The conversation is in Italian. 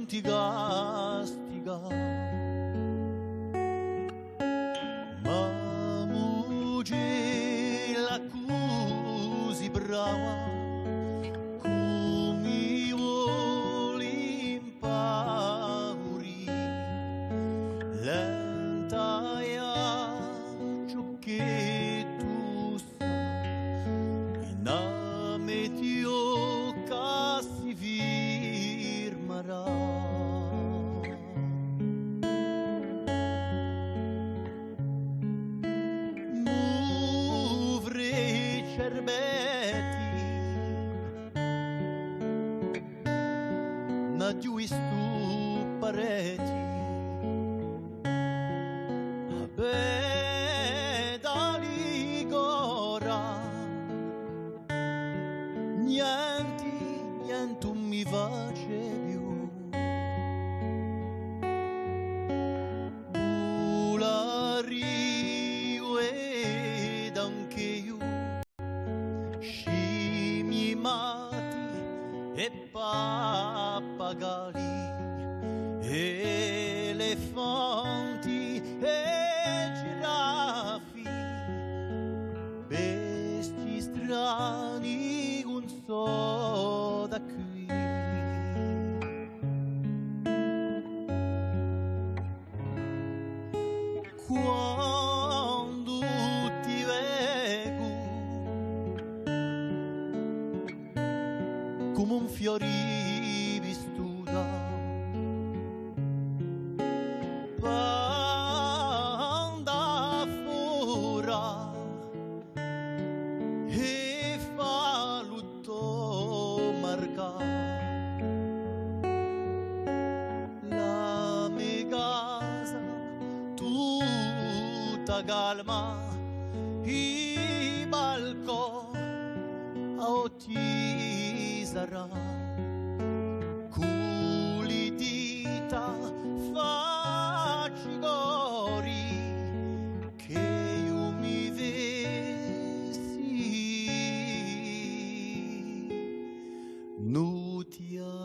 ti castiga. Ma muge la così brava come vuole impaurire, lenta e ciò che tu sai, in ametio che si firmerà. Cerbetti, ma giù stu pareti, a beda ligora, niente mi face più. Ulario ed anche io mati e pappagalli, elefanti e giraffi, bestie strani non so da qui. Quando ti vedo come un fiore vistuta, banda fora e fa lutto marca. La mia casa tutta calma, i balconi a occhi sarà, culi dita facci gori che io mi vessi, nutia.